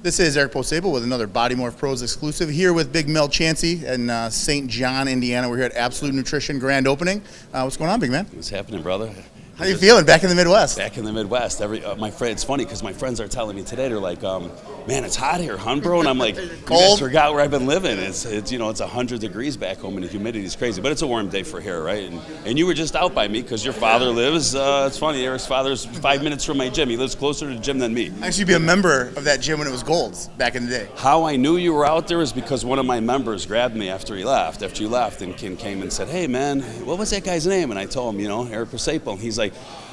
This is Eric Posable with another Body Morph Pros exclusive here with Big Mel Chancey in St. John, Indiana. We're here at Absolute Nutrition Grand Opening. What's going on, big man? What's happening, brother? How you feeling back in the Midwest? Back in the Midwest. My friend, it's funny because my friends are telling me today, they're like, man, it's hot here, huh, bro? And I'm like, you guys forgot where I've been living. It's 100 degrees back home and the humidity is crazy. But it's a warm day for here, right? And you were just out by me because your father lives, it's funny, Eric's father's 5 minutes from my gym. He lives closer to the gym than me. I used to be a member of that gym when it was Gold's back in the day. How I knew you were out there is because one of my members grabbed me after you left, and came and said, hey, man, what was that guy's name? And I told him, Eric Posable. And he's like,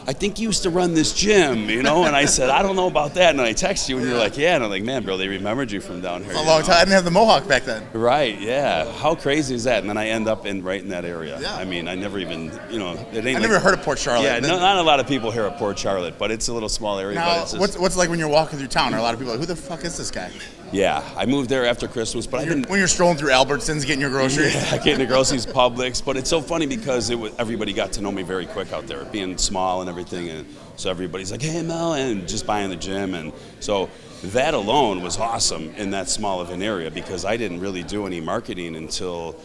I think you used to run this gym, And I said, I don't know about that. And I texted you, and you're like, yeah. And I'm like, man, bro, they remembered you from down here. A long time. I didn't have the mohawk back then. Right, yeah. How crazy is that? And then I end up right in that area. Yeah. I mean, I never even, it ain't I never heard of Port Charlotte. Yeah, not a lot of people here at Port Charlotte, but it's a little small area. Now, but it's what's it like when you're walking through town? Are a lot of people like, who the fuck is this guy? Yeah, I moved there after Christmas, but when you're strolling through Albertsons getting your groceries. Yeah, getting the groceries, Publix. But it's so funny because everybody got to know me very quick out there, being small and everything. And so everybody's like, hey, Mel, and just buying the gym. And so that alone was awesome in that small of an area because I didn't really do any marketing until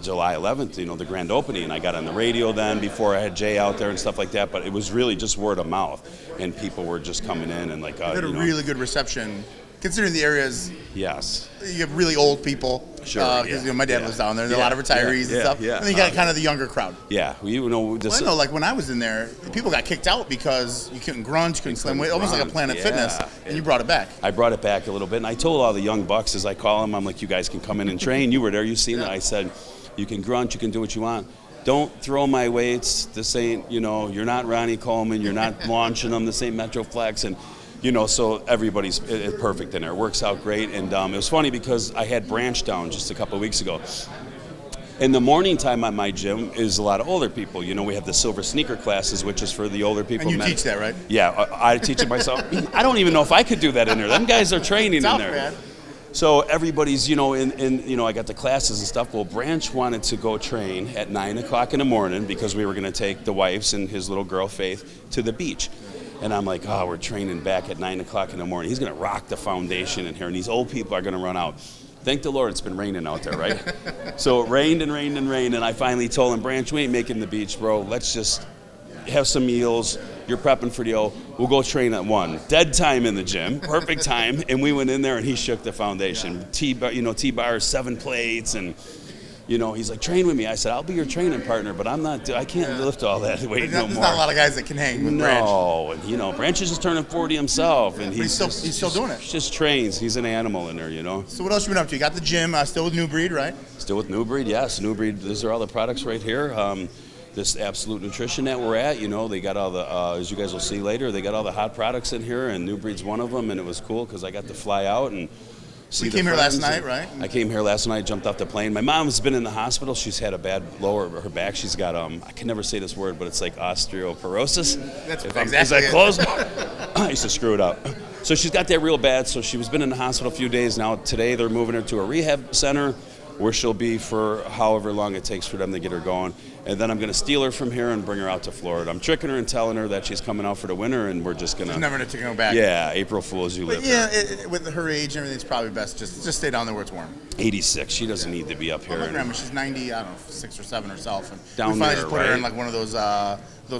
July 11th, the grand opening. I got on the radio then before I had Jay out there and stuff like that. But it was really just word of mouth. And people were just coming in and like, you had a really good reception. Considering the areas, yes, you have really old people. Sure, because my dad lives down there. There's a lot of retirees and stuff. Yeah. And then you got kind of the younger crowd. Yeah, I know, like when I was in there, people got kicked out because you couldn't grunt, you couldn't slim weight, almost like a Planet Fitness, and you brought it back. I brought it back a little bit, and I told all the young bucks, as I call them, I'm like, you guys can come in and train. You were there, you seen it. I said, you can grunt, you can do what you want. Don't throw my weights. This ain't, you're not Ronnie Coleman. You're not launching them. This ain't Metroflex. And so everybody's perfect in there. It works out great. And it was funny because I had Branch down just a couple of weeks ago. In the morning time at my gym is a lot of older people. We have the silver sneaker classes, which is for the older people. And you teach that, right? Yeah, I teach it myself. I don't even know if I could do that in there. Them guys are training in there. Man. So everybody's, I got the classes and stuff. Well, Branch wanted to go train at 9 o'clock in the morning because we were going to take the wives and his little girl, Faith, to the beach. And I'm like, we're training back at 9 o'clock in the morning. He's going to rock the foundation in here, and these old people are going to run out. Thank the Lord it's been raining out there, right? So it rained and rained and rained, and I finally told him, Branch, we ain't making the beach, bro. Let's just have some meals. You're prepping for the We'll go train at 1. Dead time in the gym, perfect time. And we went in there, and he shook the foundation. T-bars, 7 plates, and he's like, train with me. I said, I'll be your training partner, but I can't lift all that weight no more. There's not a lot of guys that can hang with Branch. No, and Branch is just turning 40 himself, and he's still doing it. Just trains. He's an animal in there, So what else you been up to? You got the gym, still with New Breed, right? Still with New Breed, yes. New Breed. These are all the products right here. This Absolute Nutrition that we're at, they got all the, as you guys will see later, they got all the hot products in here, and New Breed's one of them, and it was cool because I got to fly out and. You came here last night, right? I came here last night, jumped off the plane. My mom's been in the hospital. She's had a bad lower her back. She's got I can never say this word, but it's like osteoporosis. That's exactly. Is that close? I used to screw it up. So she's got that real bad. So she was been in the hospital a few days now. Today they're moving her to a rehab center where she'll be for however long it takes for them to get her going. And then I'm going to steal her from here and bring her out to Florida. I'm tricking her and telling her that she's coming out for the winter, and we're just going to... She's never going to go back. Yeah, April Fools, you live there. With her age and everything, it's probably best just stay down there where it's warm. 86. She doesn't need to be up here. My grandma, she's 90, I don't know, 6 or 7 herself. And down we finally there, just put her in like one of those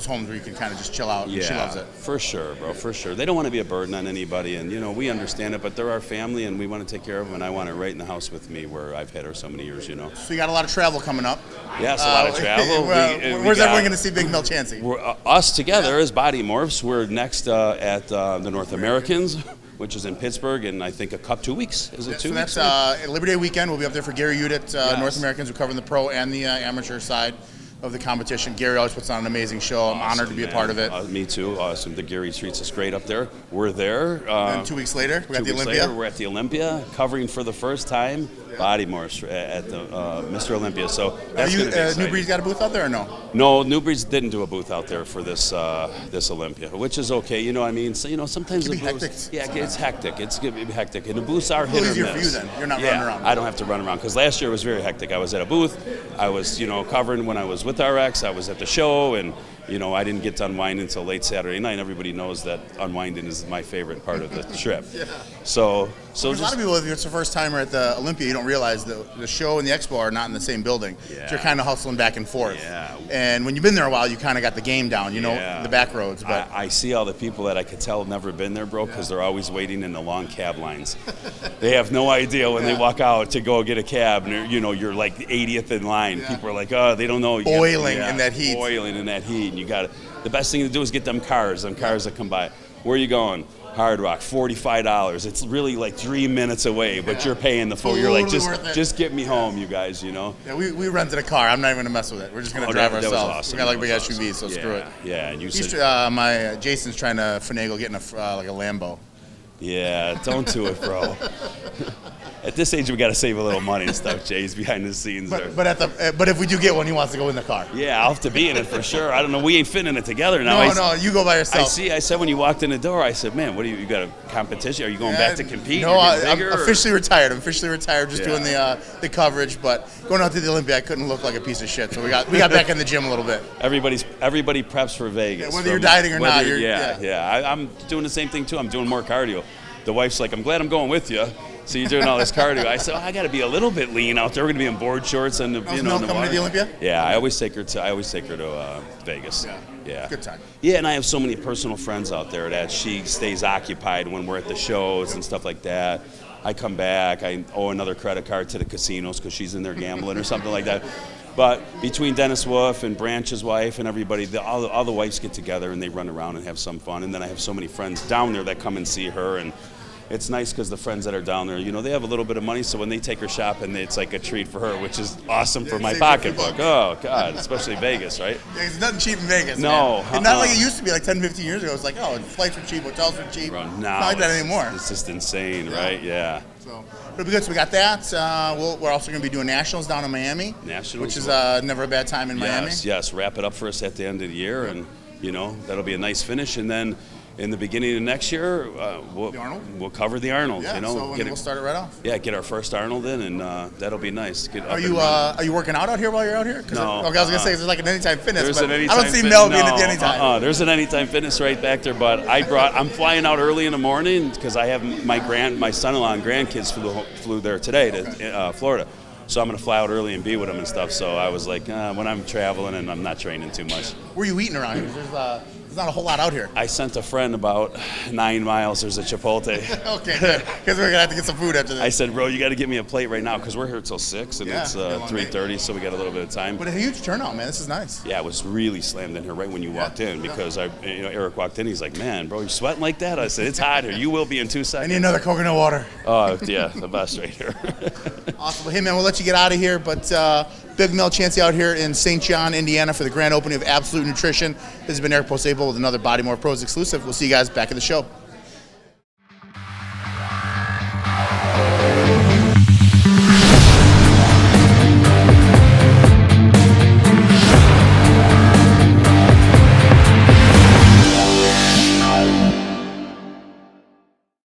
homes where you can kind of just chill out. Yeah, and she loves it. For sure, bro, for sure. They don't want to be a burden on anybody, and we understand it, but they're our family, and we want to take care of them, and I want her right in the house with me where I've had her so many years, So you got a lot of travel coming up. Yes, a lot of travel. Where's everyone going to see Big Mel Chancey? Us together as Body Morphs. We're next at the North Americans, which is in Pittsburgh, and I think 2 weeks. Is it 2 weeks? So that's Liberty Day weekend. We'll be up there for Gary Udit, North Americans. We're covering the pro and the amateur side of the competition. Gary always puts on an amazing show. I'm honored to be a part of it. Me too. Awesome. The Gary treats us great up there. We're there. And 2 weeks later, we're at the Olympia. We're at the Olympia, covering for the first time Body Morphs at the Mr. Olympia. So that's going to be exciting. New Breed's got a booth out there or no? No, New Breed's didn't do a booth out there for this Olympia, which is okay. You know what I mean? So, sometimes it can be hectic. Yeah, it's hectic. It's going to be hectic. And the booths are hit or miss. Easier for you then. You're not running around. I don't have to run around because last year was very hectic. I was at a booth. I was, covering when I was with RX. I was at the show, and you know, I didn't get to unwind until late Saturday night. Everybody knows that unwinding is my favorite part of the trip. Yeah. So a lot of people, if it's the first timer at the Olympia, you don't realize the show and the expo are not in the same building. Yeah. So you're kind of hustling back and forth. Yeah. And when you've been there a while, you kind of got the game down, you know, the back roads. But I see all the people that I could tell have never been there, bro, because they're always waiting in the long cab lines. They have no idea when they walk out to go get a cab, and you're like 80th in line. Yeah. People are like, oh, they don't know. Boiling in that heat. Boiling in that heat. And you got the best thing to do is get them cars that come by. Where are you going? Hard Rock, $45. It's really like 3 minutes away, but you're paying the full. You're like, just get me home, you guys, you know? Yeah, we rented a car. I'm not even going to mess with it. We're just going to drive ourselves. That was awesome. We got like big SUVs, so screw it. Yeah, and you said... Jason's trying to finagle getting like a Lambo. Yeah, don't do it, bro. At this age, we got to save a little money and stuff. Jay's behind the scenes there. But if we do get one, he wants to go in the car. Yeah, I'll have to be in it for sure. I don't know. We ain't fitting it together now. No, you go by yourself. I said when you walked in the door, I said, man, what do you got a competition? Are you going back to compete? No, I'm officially retired. I'm officially retired, just doing the coverage. But going out to the Olympia, I couldn't look like a piece of shit. So we got back in the gym a little bit. Everybody preps for Vegas. Yeah, whether you're dieting or not. I'm doing the same thing too. I'm doing more cardio. The wife's like, I'm glad I'm going with you. So you're doing all this cardio. I said, I got to be a little bit lean out there. We're going to be in board shorts and in the coming water. to the Olympia? Yeah, I always take her to Vegas. Yeah. Good time. Yeah, and I have so many personal friends out there that she stays occupied when we're at the shows and stuff like that. I come back. I owe another credit card to the casinos because she's in there gambling or something like that. But between Dennis Wolf and Branch's wife and everybody, all the wives get together and they run around and have some fun. And then I have so many friends down there that come and see her. And it's nice because the friends that are down there, they have a little bit of money. So when they take her shopping, it's like a treat for her, which is awesome for my pocketbook. Oh, God, especially Vegas, right? Yeah, it's nothing cheap in Vegas. No. It's not like it used to be like 10, 15 years ago. It's like, flights were cheap, hotels were cheap. Bro, it's not like that anymore. It's just insane, right? Yeah. So it'll be good. So we got that. We're also going to be doing Nationals down in Miami. Nationals. Which is never a bad time in Miami. Yes. Wrap it up for us at the end of the year. And, that'll be a nice finish. And then in the beginning of next year, we'll cover the Arnold. Yeah, so we'll start it right off. Yeah, get our first Arnold in, and that'll be nice. Are you working out here while you're out here? No. Okay, I was gonna say there's like an Anytime Fitness, but I don't see Mel being at the Anytime. There's an Anytime Fitness right back there, but I'm flying out early in the morning because I have my son-in-law and grandkids flew there today to Florida. So I'm going to fly out early and be with them and stuff. So I was like, when I'm traveling and I'm not training too much. Where are you eating around here? There's not a whole lot out here. I sent a friend about 9 miles. There's a Chipotle. Okay, good. Because we're going to have to get some food after this. I said, bro, you got to get me a plate right now because we're here till 6 and it's 3:30, so we got a little bit of time. But a huge turnout, man. This is nice. Yeah, it was really slammed in here right when you walked in because Eric walked in. He's like, man, bro, you sweating like that? I said, it's hot here. You will be in 2 seconds. I need another coconut water. Oh, yeah, the best right here. Awesome. Well, hey, man, we'll let you get out of here, but Big Mel Chancey out here in St. John, Indiana for the grand opening of Absolute Nutrition. This has been Eric Posable with another Body More Pros exclusive. We'll see you guys back at the show.